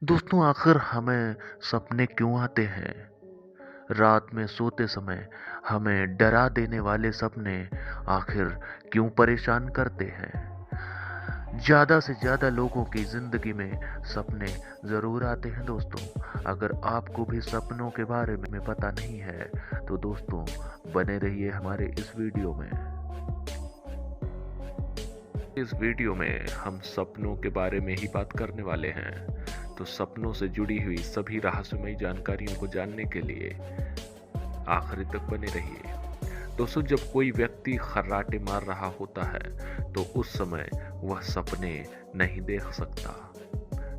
दोस्तों आखिर हमें सपने क्यों आते हैं? रात में सोते समय हमें डरा देने वाले सपने आखिर क्यों परेशान करते हैं? ज़्यादा से ज़्यादा लोगों की ज़िंदगी में सपने ज़रूर आते हैं दोस्तों। अगर आपको भी सपनों के बारे में पता नहीं है तो दोस्तों बने रहिए हमारे इस वीडियो में। इस वीडियो में हम सपनों के बारे में ही बात करने वाले हैं। तो सपनों से जुड़ी हुई सभी रहस्यमयी जानकारियों को जानने के लिए आखिरी तक बने रहिए। दोस्तों जब कोई व्यक्ति खर्राटे मार रहा होता है तो उस समय वह सपने नहीं देख सकता।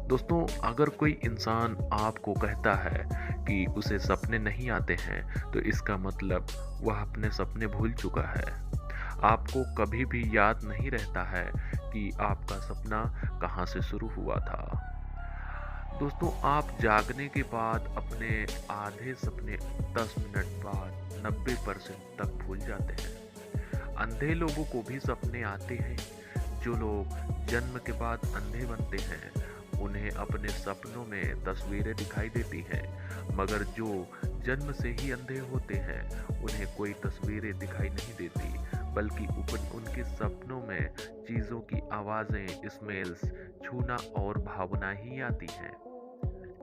दोस्तों अगर कोई इंसान आपको कहता है कि उसे सपने नहीं आते हैं तो इसका मतलब वह अपने सपने भूल चुका है। आपको कभी भी याद नहीं रहता है कि आपका सपना कहाँ से शुरू हुआ था। दोस्तों आप जागने के बाद अपने आधे सपने 10 मिनट बाद 90% तक भूल जाते हैं। अंधे लोगों को भी सपने आते हैं। जो लोग जन्म के बाद अंधे बनते हैं उन्हें अपने सपनों में तस्वीरें दिखाई देती हैं, मगर जो जन्म से ही अंधे होते हैं उन्हें कोई तस्वीरें दिखाई नहीं देती, बल्कि उनके सपनों में चीज़ों की आवाज़ें, स्मेल्स, छूना और भावना ही आती हैं।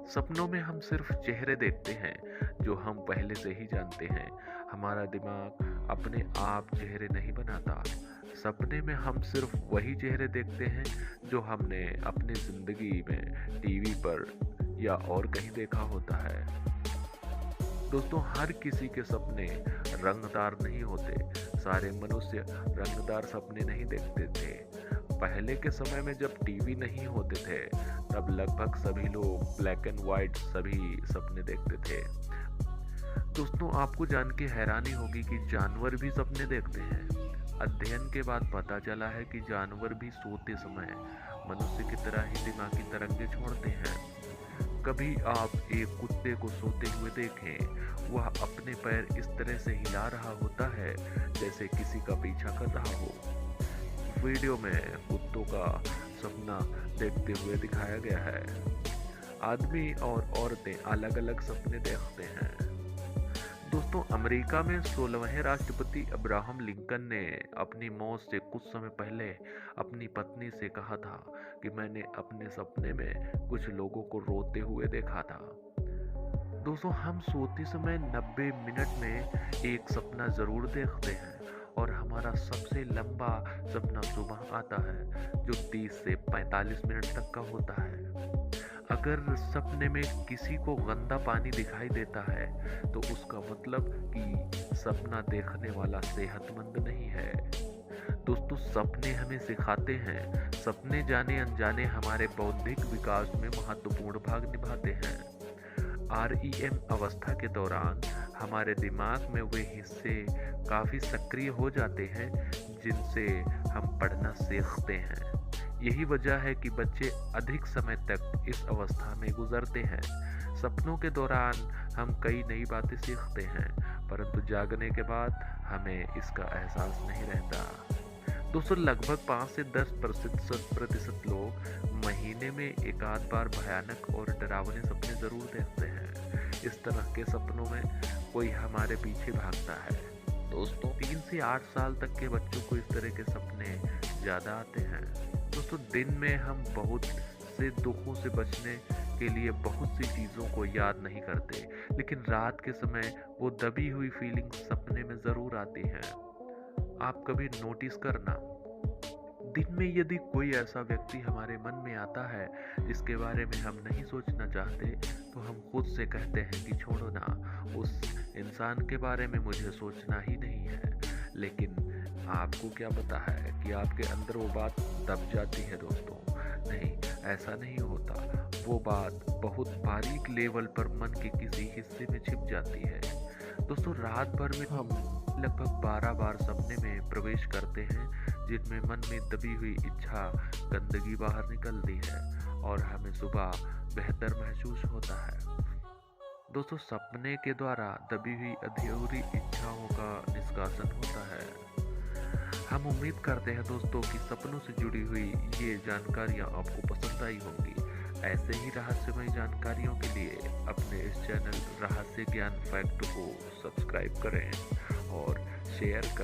सपनों में हम सिर्फ चेहरे देखते हैं जो हम पहले से ही जानते हैं। हमारा दिमाग अपने आप चेहरे नहीं बनाता। सपने में हम सिर्फ वही चेहरे देखते हैं जो हमने अपनी जिंदगी में टीवी पर या और कहीं देखा होता है। दोस्तों हर किसी के सपने रंगदार नहीं होते। सारे मनुष्य रंगदार सपने नहीं देखते थे। पहले के समय में जब टीवी नहीं होते थे तब लगभग सभी लोग ब्लैक एंड वाइट सभी सपने देखते थे। दोस्तों आपको जान के हैरानी होगी कि जानवर भी सपने देखते हैं। अध्ययन के बाद पता चला है कि जानवर भी सोते समय मनुष्य की तरह ही दिमागी तरंगे छोड़ते हैं। कभी आप एक कुत्ते को सोते हुए देखें, वह अपने पैर इस तरह से हिला रहा होता है जैसे किसी का पीछा कर रहा हो। वीडियो में कुत्तों का सपना देखते हुए दिखाया गया है। आदमी और औरतें अलग अलग सपने देखते हैं। दोस्तों अमेरिका में 16वें राष्ट्रपति अब्राहम लिंकन ने अपनी मौत से कुछ समय पहले अपनी पत्नी से कहा था कि मैंने अपने सपने में कुछ लोगों को रोते हुए देखा था। दोस्तों हम सोते समय 90 मिनट में एक सपना जरूर देखते हैं और हमारा सबसे लंबा सपना सुबह आता है जो 30 से 45 मिनट तक का होता है। अगर सपने में किसी को गंदा पानी दिखाई देता है तो उसका मतलब कि सपना देखने वाला सेहतमंद नहीं है। दोस्तों सपने हमें सिखाते हैं। सपने जाने अनजाने हमारे बौद्धिक विकास में महत्वपूर्ण भाग निभाते हैं। REM अवस्था के दौरान हमारे दिमाग में वे हिस्से काफ़ी सक्रिय हो जाते हैं जिनसे हम पढ़ना सीखते हैं। यही वजह है कि बच्चे अधिक समय तक इस अवस्था में गुजरते हैं। सपनों के दौरान हम कई नई बातें सीखते हैं, परंतु जागने के बाद हमें इसका एहसास नहीं रहता। दोस्तों लगभग 5 से 10% लोग महीने में एक आध बार भयानक और डरावने सपने जरूर देखते हैं। इस तरह के सपनों में कोई हमारे पीछे भागता है। दोस्तों 3 से 8 साल तक के बच्चों को इस तरह के सपने ज़्यादा आते हैं। दोस्तों दिन में हम बहुत से दुखों से बचने के लिए बहुत सी चीज़ों को याद नहीं करते, लेकिन रात के समय वो दबी हुई फीलिंग सपने में ज़रूर आती है। आप कभी नोटिस करना, दिन में यदि कोई ऐसा व्यक्ति हमारे मन में आता है जिसके बारे में हम नहीं सोचना चाहते तो हम खुद से कहते हैं कि छोड़ो ना, उस इंसान के बारे में मुझे सोचना ही नहीं है। लेकिन आपको क्या पता है कि आपके अंदर वो बात दब जाती है। दोस्तों नहीं, ऐसा नहीं होता। वो बात बहुत बारीक लेवल पर मन के किसी हिस्से में छिप जाती है। दोस्तों रात भर में हम लगभग 12 बार सपने में प्रवेश करते हैं जिनमें मन में दबी हुई इच्छा गंदगी बाहर निकलती है और हमें सुबह बेहतर महसूस होता है। दोस्तों सपने के द्वारा दबी हुई अधूरी इच्छाओं का निष्कासन होता है। हम उम्मीद करते हैं दोस्तों कि सपनों से जुड़ी हुई ये जानकारियाँ आपको पसंद आई होंगी। ऐसे ही रहस्यमय जानकारियों के लिए अपने इस चैनल रहस्य ज्ञान फैक्ट को सब्सक्राइब करें और शेयर करें।